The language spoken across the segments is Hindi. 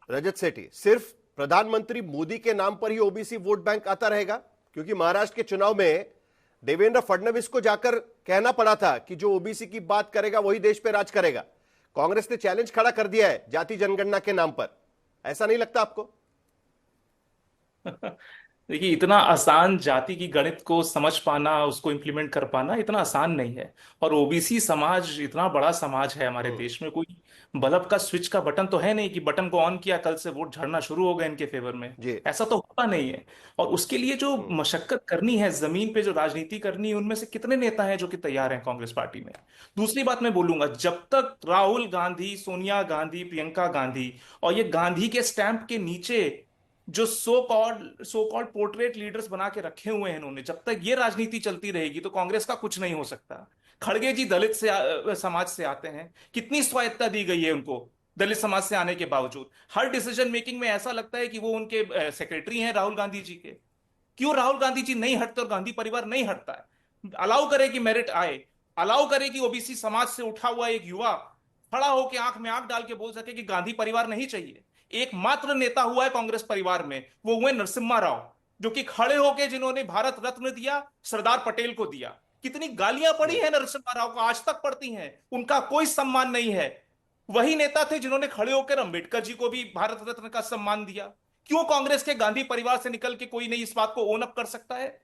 रजत सेठी, सिर्फ प्रधानमंत्री मोदी के नाम पर ही ओबीसी वोट बैंक आता रहेगा? क्योंकि महाराष्ट्र के चुनाव में देवेंद्र फडणवीस को जाकर कहना पड़ा था कि जो ओबीसी की बात करेगा वही देश पे राज करेगा। कांग्रेस ने चैलेंज खड़ा कर दिया है जाति जनगणना के नाम पर। ऐसा नहीं लगता आपको? देखिए, इतना आसान जाति की गणित को समझ पाना, उसको इम्प्लीमेंट कर पाना इतना आसान नहीं है। और ओबीसी समाज इतना बड़ा समाज है हमारे देश में, कोई बल्ब का स्विच का बटन तो है नहीं कि बटन को ऑन किया कल से वोट झड़ना शुरू हो गए इनके फेवर में। जी। ऐसा तो होता नहीं है। और उसके लिए जो हम्म। मशक्कत करनी है, जमीन पे जो राजनीति करनी है, उनमें से कितने नेता हैं जो कि तैयार हैं कांग्रेस पार्टी में। दूसरी बात मैं बोलूंगा, जब तक राहुल गांधी, सोनिया गांधी, प्रियंका गांधी और ये गांधी के स्टैंप के नीचे जो सो कॉल्ड पोर्ट्रेट लीडर्स बना के रखे हुए हैं इन्होंने, जब तक ये राजनीति चलती रहेगी तो कांग्रेस का कुछ नहीं हो सकता। खड़गे जी दलित समाज से आते हैं, कितनी स्वायत्ता दी गई है उनको। दलित समाज से आने के बावजूद हर डिसीजन मेकिंग में ऐसा लगता है कि वो उनके सेक्रेटरी हैं राहुल गांधी जी के। क्यों राहुल गांधी जी नहीं हटते और गांधी परिवार नहीं हटता है? अलाउ करे कि मेरिट आए, अलाउ करे कि ओबीसी समाज से उठा हुआ एक युवा खड़ा होकर आंख में आंख डाल के बोल सके कि गांधी परिवार नहीं चाहिए। एकमात्र नेता हुआ है कांग्रेस परिवार में, वो हुए नरसिम्हा राव, जो कि खड़े होके जिन्होंने भारत रत्न दिया, सरदार पटेल को दिया। कितनी गालियां पड़ी हैं नरसिम्हा राव को, आज तक पड़ती हैं, उनका कोई सम्मान नहीं है। वही नेता थे जिन्होंने खड़े होकर अंबेडकर जी को भी भारत रत्न का सम्मान दिया। क्यों कांग्रेस के गांधी परिवार से निकल के कोई नहीं इस बात को ओन अप कर सकता है?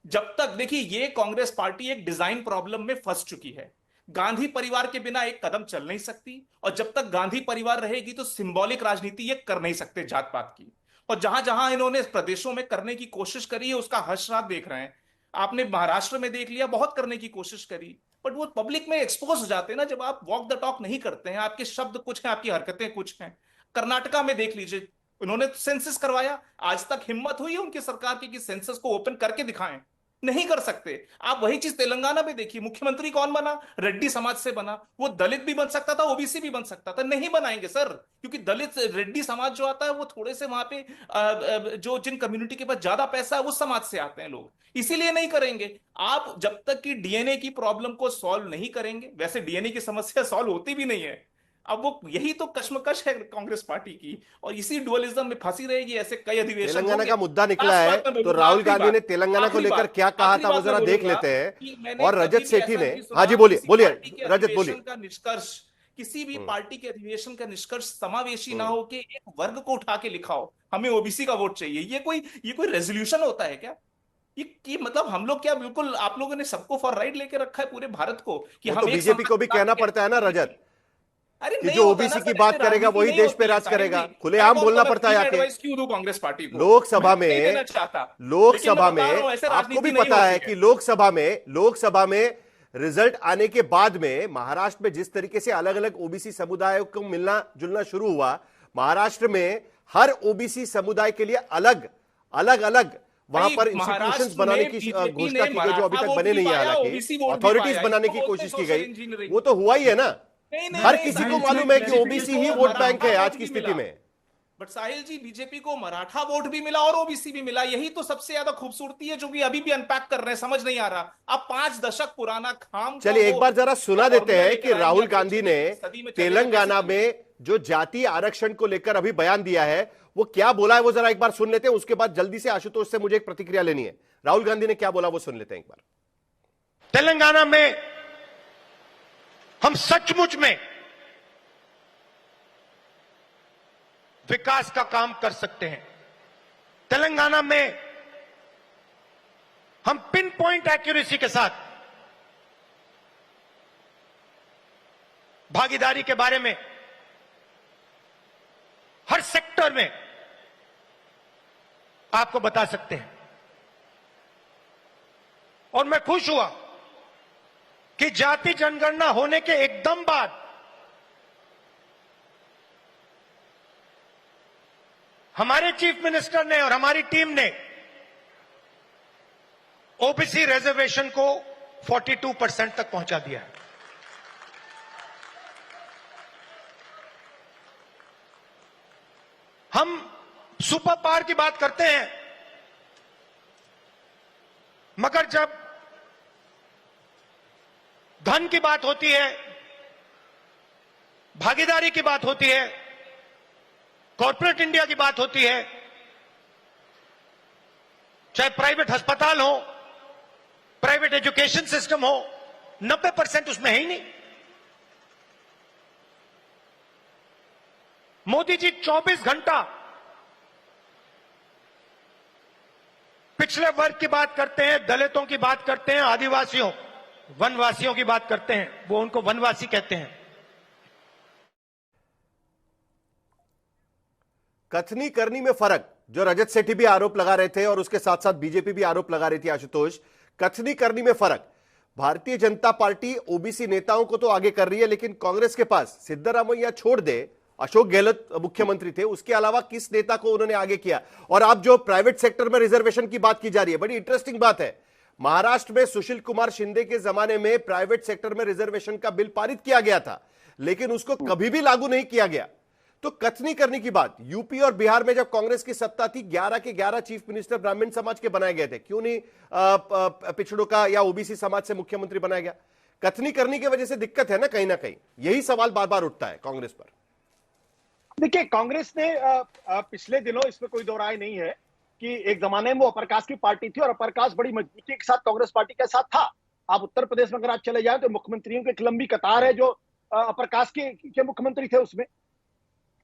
जब तक, देखिए, ये कांग्रेस पार्टी एक डिजाइन प्रॉब्लम में फंस चुकी है। गांधी परिवार के बिना एक कदम चल नहीं सकती, और जब तक गांधी परिवार रहेगी तो सिंबॉलिक राजनीति ये कर नहीं सकते जात पात की। और जहां जहां इन्होंने प्रदेशों में करने की कोशिश करी है उसका हर्षात देख रहे हैं। आपने महाराष्ट्र में देख लिया, बहुत करने की कोशिश करी, बट वो पब्लिक में एक्सपोज हो जाते हैं ना जब आप वॉक द टॉक नहीं करते हैं। आपके शब्द कुछ हैं, आपकी हरकतें कुछ हैं। कर्नाटका में देख लीजिए, उन्होंने सेंसस करवाया, आज तक हिम्मत हुई है उनकी सरकार की कि सेंसस को ओपन करके दिखाएं? नहीं कर सकते। आप वही चीज तेलंगाना में देखिए, मुख्यमंत्री कौन बना? रेड्डी समाज से बना। वो दलित भी बन सकता था, ओबीसी भी बन सकता था। नहीं बनाएंगे सर, क्योंकि दलित रेड्डी समाज जो आता है वो थोड़े से वहां पे जो जिन कम्युनिटी के पास ज्यादा पैसा है उस समाज से आते हैं लोग, इसीलिए नहीं करेंगे। आप जब तक कि डीएनए की प्रॉब्लम को सॉल्व नहीं करेंगे, वैसे डीएनए की समस्या सॉल्व होती भी नहीं है। अब वो यही तो कश्मकश है कांग्रेस पार्टी की, और इसी डुअलिज्म में फंसी रहेगी। ऐसे कई अधिवेशन तेलंगाना होंगे। का मुद्दा निकला लास्ट है, बात मैं तो बोलूंगा, राहुल आखिरी गांधी ने बात, तेलंगाना को आखिरी लेकर बात, क्या कहा आखिरी था वो बात मैं जरा देख बोलूंगा लेते हैं। कि मैंने और कभी रजत भी सेठी ऐसा ने, नहीं हाँ सुना जी बोलिए किसी बोलिए, पार्टी के रजत बोलिए। अधिवेशन का निष्कर्ष, किसी भी हम्म। पार्टी के अधिवेशन का निष्कर्ष समावेशी ना हम्म। हो कि एक वर्ग को उठा के लिखाओ हमें ओबीसी का वोट चाहिए। ये कोई रेजोल्यूशन होता है क्या? ये मतलब हम लोग क्या, बिल्कुल आप लोगों ने सबको फॉर राइट लेके रखा है पूरे भारत को कि वो तो हम एक बीजेपी समाज को भी कहना पड़ता है ना रजत, अरे कि नहीं जो होता ना ओबीसी की सर, ऐसे बात करेगा राजनीति वही नहीं देश पे होती है राज साहिल करेगा। जी। मैं खुलेआम कौन सा बोलना मैं पड़ता फ्री है में आके। एडवाइस क्यों दूं कांग्रेस पार्टी को? मैं लोकसभा तो नहीं में, देना चाहता, लेकिन मैं लोकसभा बता रहा में हूं ऐसे आपको भी राजनीति नहीं पता होती है है। कि लोकसभा में रिजल्ट आने के बाद में महाराष्ट्र में जिस तरीके से अलग अलग ओबीसी समुदायों को मिलना जुलना शुरू हुआ, महाराष्ट्र में हर ओबीसी समुदाय के लिए अलग अलग अलग वहां भाई पर इंस्टीट्यूशंस महाराष्ट्र बनाने में की बीजेपी घोषणा ने की गई, जो अभी मराठा तक वोट बने भी नहीं है। पाया, हालांकि ओबीसी वोट भी अथॉरिटीज पाया, बनाने इसको की बोलते हैं कोशिश की सोशल गई। वो इंजीनियरिंग। तो हुआ ही है ना। नहीं नहीं हर नहीं किसी को साहिल जी, मालूम है कि बीजेपी ओबीसी को ही वोट बैंक मराठा है आज वोट की भी स्थिति मिला। में। बट साहिल जी, बीजेपी को मराठा वोट भी मिला और ओबीसी भी मिला। यही तो सबसे ज्यादा खूबसूरती है जो कि अभी भी अनपैक कर रहे हैं, समझ नहीं आ रहा। आप 5 दशक पुराना खाम का चलिए एक वो बार जरा क्या सुना देते फॉर्मूला हैं लेकर कि आएंगे राहुल अगले गांधी ने छठे सदी में, चलेगा कैसे तेलंगाना चलेगा? में जो जातीय आरक्षण को लेकर अभी बयान दिया है, वो क्या बोला है वो जरा एक बार सुन लेते हैं। उसके बाद जल्दी से आशुतोष से मुझे एक प्रतिक्रिया लेनी है। राहुल गांधी ने क्या बोला वो सुन लेते हैं एक बार। तेलंगाना में हम सचमुच में विकास का काम कर सकते हैं। तेलंगाना में हम पिन पॉइंट एक्यूरेसी के साथ भागीदारी के बारे में हर सेक्टर में आपको बता सकते हैं। और मैं खुश हुआ कि जाति जनगणना होने के एकदम बाद हमारे चीफ मिनिस्टर ने और हमारी टीम ने ओबीसी रिजर्वेशन को 42% तक पहुंचा दिया है। हम सुपर पावर की बात करते हैं, मगर जब धन की बात होती है, भागीदारी की बात होती है, कॉर्पोरेट इंडिया की बात होती है, चाहे प्राइवेट अस्पताल हो, प्राइवेट एजुकेशन सिस्टम हो, 90% उसमें है ही नहीं। मोदी जी 24 घंटा पिछले वर्ग की बात करते हैं, दलितों की बात करते हैं, आदिवासियों, वनवासियों की बात करते हैं, वो उनको वनवासी कहते हैं। कथनी करनी में फर्क, जो रजत सेठी भी आरोप लगा रहे थे और उसके साथ साथ बीजेपी भी आरोप लगा रही थी, आशुतोष, कथनी करनी में फर्क। भारतीय जनता पार्टी ओबीसी नेताओं को तो आगे कर रही है, लेकिन कांग्रेस के पास सिद्धरामैया छोड़ दे, अशोक गहलोत मुख्यमंत्री थे, उसके अलावा किस नेता को उन्होंने आगे किया? और आप जो प्राइवेट सेक्टर में रिजर्वेशन की बात की जा रही है, बड़ी इंटरेस्टिंग बात है। महाराष्ट्र में सुशील कुमार शिंदे के जमाने में प्राइवेट सेक्टर में रिजर्वेशन का बिल पारित किया गया था, लेकिन उसको कभी भी लागू नहीं किया गया। तो कथनी करने की बात, यूपी और बिहार में जब कांग्रेस की सत्ता थी, 11 के 11 चीफ मिनिस्टर ब्राह्मण समाज के बनाए गए थे, क्यों नहीं पिछड़ों का या ओबीसी समाज से मुख्यमंत्री बनाया गया? कथनी करने की वजह से दिक्कत है ना कहीं, यही सवाल बार बार उठता है कांग्रेस पर। देखिए, कांग्रेस ने पिछले दिनों, इसमें कोई दो राय नहीं है कि एक जमाने में वो अपर कास्ट की पार्टी थी और अपर कास्ट बड़ी मजबूती के साथ कांग्रेस पार्टी के साथ था। आप उत्तर प्रदेश में अगर आप चले जाएं तो मुख्यमंत्रियों की एक लंबी कतार है जो अपर कास्ट के मुख्यमंत्री थे। उसमें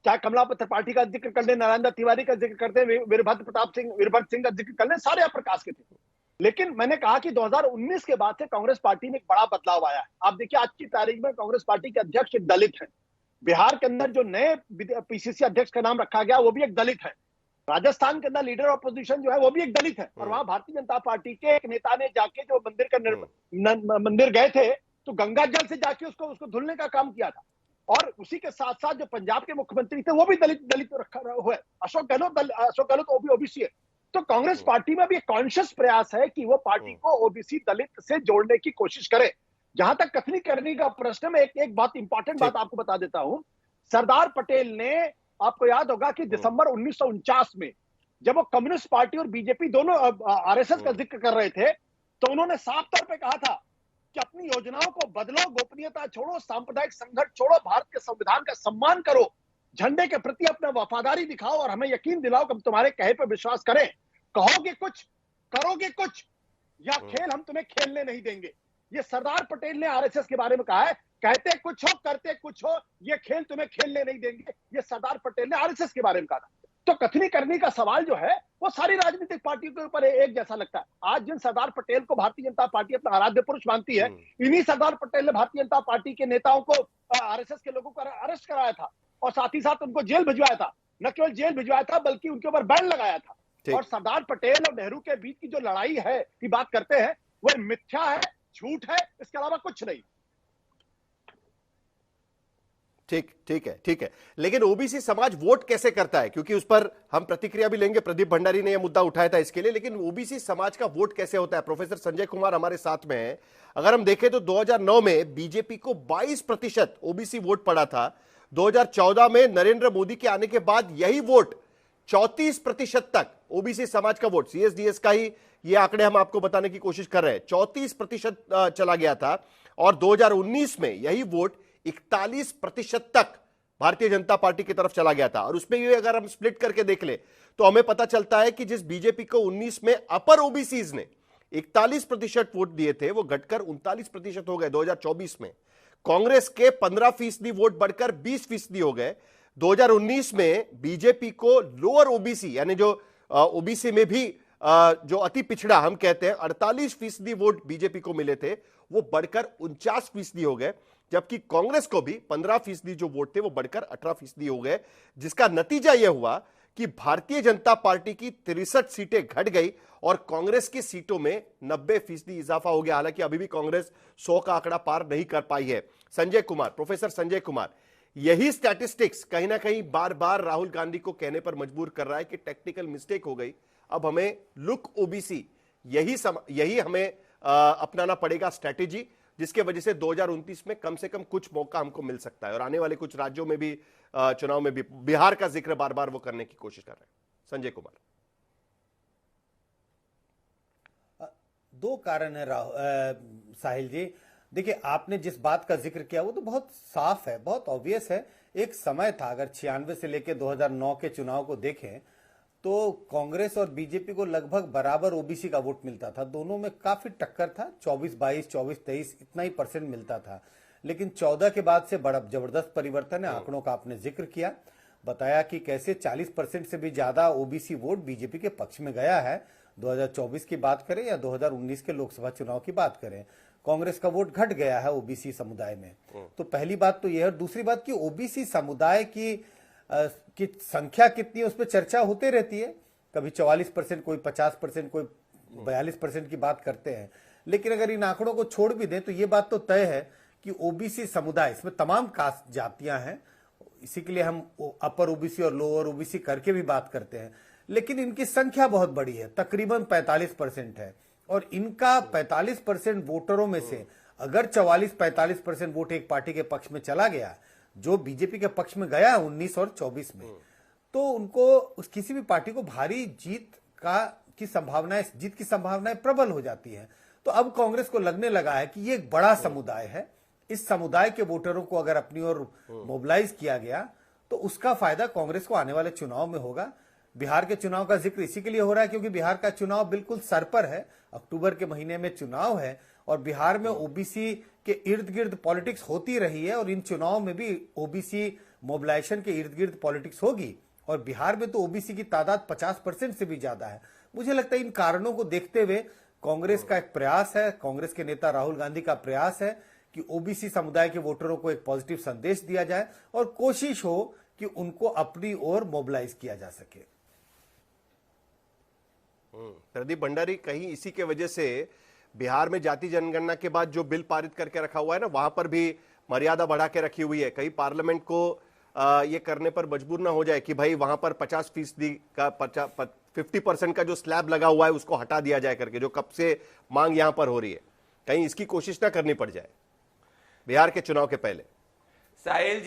चाहे कमलापत त्रिपाठी का जिक्र कर ले, नारायण दत्त तिवारी का जिक्र करते हैं, वीरभद्र सिंह का जिक्र कर ले, सारे अपर कास्ट के थे। लेकिन मैंने कहा कि 2019 के बाद से कांग्रेस पार्टी में एक बड़ा बदलाव आया है। आप देखिए, आज की तारीख में कांग्रेस पार्टी के अध्यक्ष एक दलित है। बिहार के अंदर जो नए पीसीसी अध्यक्ष का नाम रखा गया वो भी एक दलित है। राजस्थान के अंदर लीडर ऑपोजिशन जो है वो भी एक दलित है। और वहां भारतीय जनता पार्टी के एक नेता ने जाके जो मंदिर गए थे तो गंगा जल से जाके उसको धुलने का काम किया था। और उसी के साथ साथ जो पंजाब के मुख्यमंत्री थे वो भी दलित रखा हुआ है। अशोक गहलोत ओबीसी है। तो कांग्रेस पार्टी में भी एक कॉन्शियस प्रयास है कि वो पार्टी को ओबीसी दलित से जोड़ने की कोशिश करे। जहां तक कथनी करने का प्रश्न में एक बात, इंपॉर्टेंट बात आपको बता देता हूं। सरदार पटेल ने, आपको याद होगा कि दिसंबर 1949 में जब वो कम्युनिस्ट पार्टी और बीजेपी दोनों आरएसएस का जिक्र कर रहे थे तो उन्होंने साफ तौर पे कहा था कि अपनी योजनाओं को बदलो, गोपनीयता छोड़ो, सांप्रदायिक संघर्ष छोड़ो, भारत के संविधान का सम्मान करो, झंडे के प्रति अपना वफादारी दिखाओ और हमें यकीन दिलाओ कि हम तुम्हारे कहे पर विश्वास करें। कहोगे कुछ, करोगे कुछ, या खेल हम तुम्हें खेलने नहीं देंगे। ये सरदार पटेल ने आरएसएस के बारे में कहा है। कहते कुछ हो, करते कुछ हो, ये खेल तुम्हें खेलने नहीं देंगे। ये सरदार पटेल ने आरएसएस के बारे में कहा था। तो कथनी करने का सवाल जो है वो सारी राजनीतिक पार्टियों के ऊपर एक जैसा लगता है। आज जिन सरदार पटेल को भारतीय जनता पार्टी अपना आराध्य पुरुष मानती है, इन्हीं सरदार पटेल ने भारतीय जनता पार्टी के नेताओं को, आरएसएस के लोगों को अरेस्ट कराया था और साथ ही साथ उनको जेल भिजवाया था। न केवल जेल भिजवाया था बल्कि उनके ऊपर बैन लगाया था। और सरदार पटेल और नेहरू के बीच की जो लड़ाई है की बात करते हैं वो मिथ्या है, झूठ है, इसके अलावा कुछ नहीं। ठीक है। लेकिन ओबीसी समाज वोट कैसे करता है, क्योंकि उस पर हम प्रतिक्रिया भी लेंगे। प्रदीप भंडारी ने यह मुद्दा उठाया था इसके लिए। लेकिन ओबीसी समाज का वोट कैसे होता है? प्रोफेसर संजय कुमार हमारे साथ में है। अगर हम देखें तो 2009 में बीजेपी को 22% ओबीसी वोट पड़ा था। 2014 में नरेंद्र मोदी के आने के बाद यही वोट 34% तक ओबीसी समाज का वोट, सीएसडीएस का ही ये आंकड़े हम आपको बताने की कोशिश कर रहे हैं, 34% चला गया था। और 2019 में यही वोट 41% तक भारतीय जनता पार्टी की तरफ चला गया था। और उसमें ये अगर हम स्प्लिट करके देख ले तो हमें पता चलता है कि जिस बीजेपी को 19 में अपर ओबीसीज ने 41% वोट दिए थे वो घटकर 39% हो गए 2024 में। कांग्रेस के 15% वोट बढ़कर 20% हो गए। 2019 में बीजेपी को लोअर ओबीसी, यानी जो ओबीसी में भी जो अति पिछड़ा हम कहते हैं, 48% वोट बीजेपी को मिले थे, वो बढ़कर 49% हो गए। जबकि कांग्रेस को भी 15% जो वोट थे वो बढ़कर 18% हो गए, जिसका नतीजा यह हुआ कि भारतीय जनता पार्टी की 63 सीटें घट गई और कांग्रेस की सीटों में 90% इजाफा हो गया। हालांकि अभी भी कांग्रेस 100 का आंकड़ा पार नहीं कर पाई है। संजय कुमार, प्रोफेसर संजय कुमार, यही स्टैटिस्टिक्स कहीं ना कहीं बार बार राहुल गांधी को कहने पर मजबूर कर रहा है कि टेक्निकल मिस्टेक हो गई, अब हमें लुक ओबीसी, यही हमें अपनाना पड़ेगा स्ट्रैटेजी, जिसके वजह से 2029 में कम से कम कुछ मौका हमको मिल सकता है। और आने वाले कुछ राज्यों में भी, चुनाव में भी, बिहार का जिक्र बार बार वो करने की कोशिश कर रहे हैं। संजय कुमार, दो कारण है साहिल जी। देखिए, आपने जिस बात का जिक्र किया वो तो बहुत साफ है, बहुत ऑब्वियस है एक समय था, अगर 96 से लेकर 2009 के चुनाव को देखें तो कांग्रेस और बीजेपी को लगभग बराबर ओबीसी का वोट मिलता था। दोनों में काफी टक्कर था, 24-22, 24-23 इतना ही परसेंट मिलता था। लेकिन 14 के बाद से बड़ा जबरदस्त परिवर्तन है। आंकड़ों का आपने जिक्र किया, बताया कि कैसे 40% से भी ज्यादा ओबीसी वोट बीजेपी के पक्ष में गया है। 2024 की बात करें या 2019 के लोकसभा चुनाव की बात करें, कांग्रेस का वोट घट गया है ओबीसी समुदाय में। तो पहली बात तो यह है। दूसरी बात कि ओबीसी समुदाय की संख्या कितनी है उस पर चर्चा होती रहती है। कभी 44%, कोई 50%, कोई 42% की बात करते हैं। लेकिन अगर इन आंकड़ों को छोड़ भी दें तो ये बात तो तय है कि ओबीसी समुदाय, इसमें तमाम कास्ट जातियां हैं, इसी के लिए हम अपर ओबीसी और लोअर ओबीसी करके भी बात करते हैं। लेकिन इनकी संख्या बहुत बड़ी है, तकरीबन 45% है। और इनका 45% वोटरों में से अगर 44-45% वोट एक पार्टी के पक्ष में चला गया, जो बीजेपी के पक्ष में गया 19 और 24 में, तो उनको किसी भी पार्टी को भारी जीत की संभावनाएं प्रबल हो जाती हैं। तो अब कांग्रेस को लगने लगा है कि ये एक बड़ा समुदाय है, इस समुदाय के वोटरों को अगर अपनी ओर मोबिलाइज किया गया तो उसका फायदा कांग्रेस को आने वाले चुनाव में होगा। बिहार के चुनाव का जिक्र इसी के लिए हो रहा है क्योंकि बिहार का चुनाव बिल्कुल सर पर है। अक्टूबर के महीने में चुनाव है और बिहार में ओबीसी के इर्द गिर्द पॉलिटिक्स होती रही है और इन चुनाव में भी ओबीसी मोबिलाइजेशन के इर्द गिर्द पॉलिटिक्स होगी। और बिहार में तो ओबीसी की तादाद 50% से भी ज्यादा है। मुझे लगता है इन कारणों को देखते हुए कांग्रेस का एक प्रयास है, कांग्रेस के नेता राहुल गांधी का प्रयास है कि ओबीसी समुदाय के वोटरों को एक पॉजिटिव संदेश दिया जाए और कोशिश हो कि उनको अपनी ओर मोबिलाइज किया जा सके। प्रदीप भंडारी, कहीं इसी के वजह से बिहार में जाति जनगणना के बाद जो बिल पारित करके रखा हुआ है ना, वहां पर भी मर्यादा बढ़ा के रखी हुई है। कहीं पार्लियामेंट को ये करने पर मजबूर ना हो जाए कि भाई वहां पर 50% का 50% का जो स्लैब लगा हुआ है उसको हटा दिया जाए करके, जो कब से मांग यहां पर हो रही है। कहीं इसकी कोशिश ना करनी पड़ जाए बिहार के चुनाव के पहले। साहिल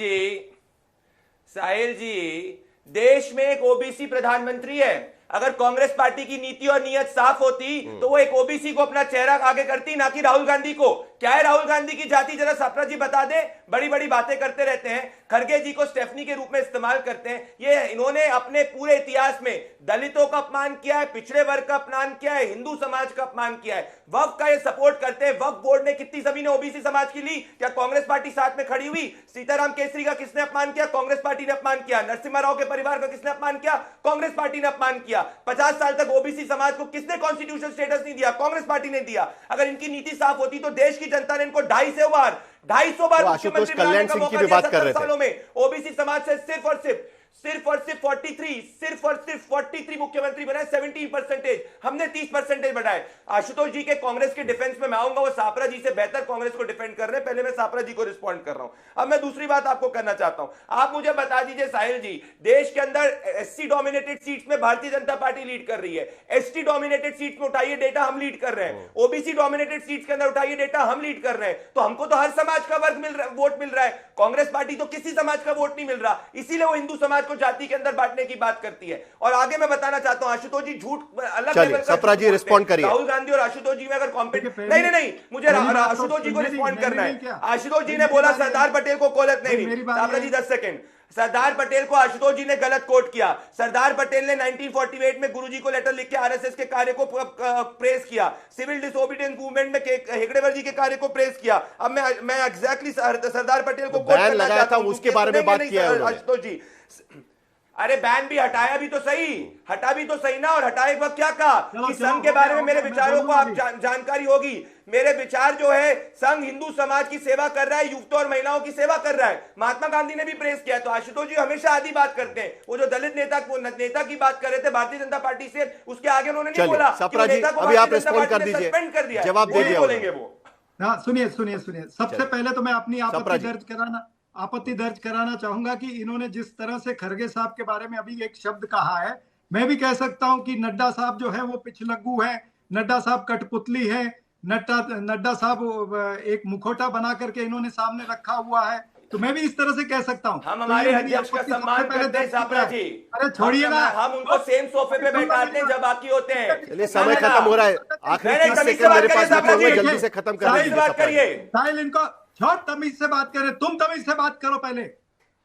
जी, देश में एक ओबीसी प्रधानमंत्री है। अगर कांग्रेस पार्टी की नीति और नीयत साफ होती तो वो एक ओबीसी को अपना चेहरा आगे करती, ना कि राहुल गांधी को। क्या है राहुल गांधी की जाति, जरा सपना जी बता दे। बड़ी बड़ी बातें करते रहते हैं, खड़गे जी को स्टेफनी के रूप में इस्तेमाल करते हैं। ये इन्होंने अपने पूरे इतिहास में दलितों का अपमान किया है, पिछड़े वर्ग का अपमान किया है, हिंदू समाज का अपमान किया है। वक्फ का ये सपोर्ट करते हैं। वक्फ बोर्ड ने कितनी जमीनें ओबीसी समाज की ली? क्या कांग्रेस पार्टी साथ में खड़ी हुई? सीताराम केसरी का किसने अपमान किया? कांग्रेस पार्टी ने अपमान किया। नरसिम्हा राव के परिवार का किसने अपमान किया? कांग्रेस पार्टी ने अपमान किया। 50 साल तक ओबीसी समाज को किसने कॉन्स्टिट्यूशनल स्टेटस नहीं दिया? कांग्रेस पार्टी ने दिया। अगर इनकी नीति साफ होती तो देश की जनता ने इनको 250 बार मुख्यमंत्री बनाने का मौका दिया। 70 सालों में ओबीसी समाज से सिर्फ और सिर्फ 43 मुख्यमंत्री बनाए, 17%। हमने 30% बढ़ाए। आशुतोष जी के कांग्रेस के डिफेंस में मैं आऊंगा, वो सापरा जी से बेहतर कांग्रेस को डिफेंड कर रहे हैं। पहले मैं सापरा जी को रिस्पॉन्ड कर रहा हूं। अब मैं दूसरी बात आपको करना चाहता हूं। आप मुझे बता दीजिए साहिल जी, देश के अंदर एससी डोमिनेटेड सीट्स में भारतीय जनता पार्टी लीड कर रही है। एसटी डोमिनेटेड सीट्स में उठाइए डेटा, हम लीड कर रहे हैं। ओबीसी डोमिनेटेड सीट्स के अंदर उठाइए डेटा, हम लीड कर रहे हैं। तो हमको तो हर समाज का वोट मिल रहा है। कांग्रेस पार्टी तो किसी समाज का वोट नहीं मिल रहा, इसीलिए वो हिंदू समाज को जाति के अंदर बांटने की बात करती है। और आगे मैं बताना चाहता हूं, आशुतोष जी झूठ अलग लेवल का, सप्रा जी रिस्पॉन्ड करिए। राहुल गांधी और आशुतोष जी में अगर नहीं, मुझे आशुतोष जी को रिस्पॉन्ड करना है। आशुतोष जी ने बोला सरदार पटेल को कोलत नहीं। सापरा जी 10 सेकंड। सरदार पटेल को आशुतोष जी ने गलत कोट किया। सरदार पटेल ने 1948 में गुरुजी को लेटर लिख के आरएसएस के कार्य को प्रेस किया। सिविल डिसोबीडियंस मूवमेंट में हेगड़ेवर जी के कार्य को प्रेस किया। अब मैं एग्जैक्टली सरदार पटेल को कोट करना चाहता हूं, उसके बारे में बात किया आशुतोष जी। अरे बैन भी हटाया भी तो सही, हटा भी तो सही ना। और हटाए वक्त क्या कहा कि संघ के बारे में मेरे विचारों को आप जानकारी होगी। मेरे विचार जो है, संघ हिंदू समाज की सेवा कर रहा है, युवकों और महिलाओं की सेवा कर रहा है। महात्मा गांधी ने भी प्रेस किया। तो आशुतोष जी हमेशा आधी बात करते हैं। वो जो दलित नेता की बात कर रहे थे भारतीय जनता पार्टी से, उसके आगे उन्होंने नहीं बोला कि नेता को भारतीय जनता पार्टी ने सस्पेंड कर दिया। जवाब दे दिया बोलेंगे वो। सुनिए सबसे पहले तो मैं अपनी आपत्ति दर्ज कराना चाहूंगा कि इन्होंने जिस तरह से खड़गे साहब के बारे में अभी एक शब्द कहा है, मैं भी कह सकता हूं कि नड्डा साहब जो है वो पिछलग्गू है, नड्डा साहब कठपुतली है, नड्डा साहब एक मुखौटा बना करके इन्होंने सामने रखा हुआ है। तो मैं भी इस तरह से कह सकता हूं। हम हमारे अध्यक्ष का सम्मान करते हैं सापरा जी। अरे छोड़िए ना, हम उनको सेम सोफे पे बैठाते हैं जब बाकी होते हैं। चलिए समय खत्म हो रहा है, आखिरी 30 सेकंड मेरे पास बचे हुए, जल्दी से खत्म कर दीजिए। बात करिए साहिल, इनको छोड़, तमीज से बात करें। तुम तमीज से बात करो पहले।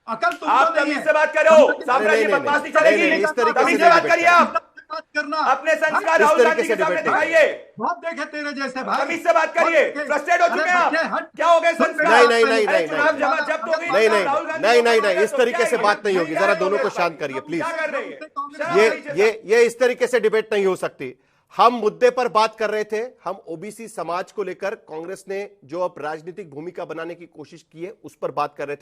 अकल तुमको आप नहीं तमीज है। से बात करो, सामने ये बकवास नहीं चलेगी। इस तरीके तमीज से से बात नहीं करिए आप, बात करना अपने संस्कार इस राहुल तरीके गांधी से के सामने डिबेट नहीं दिखाइए। बहुत देखे तेरे जैसे भाई। तमीज से बात करिए, फ्रस्ट्रेट हो चुके हैं आप, क्या हो गए संस्कार? नहीं, नहीं, अरे नहीं, चुनाव नहीं, जब्त हो गई, नहीं नहीं राहुल गांधी नहीं को नहीं मारा नहीं इस तो तरीके क्या से है? बात नहीं होगी, क्या जरा है दोनों को कांग्रेस शांत पार्टी? करिए प्लीज। क्या कर रही है? ये इस तरीके से डिबेट नहीं हो सकती। हम मुद्दे पर बात कर रहे थे, हम ओबीसी समाज को लेकर कांग्रेस ने जो अब राजनीतिक भूमिका बनाने की कोशिश की है उस पर बात कर रहे थे।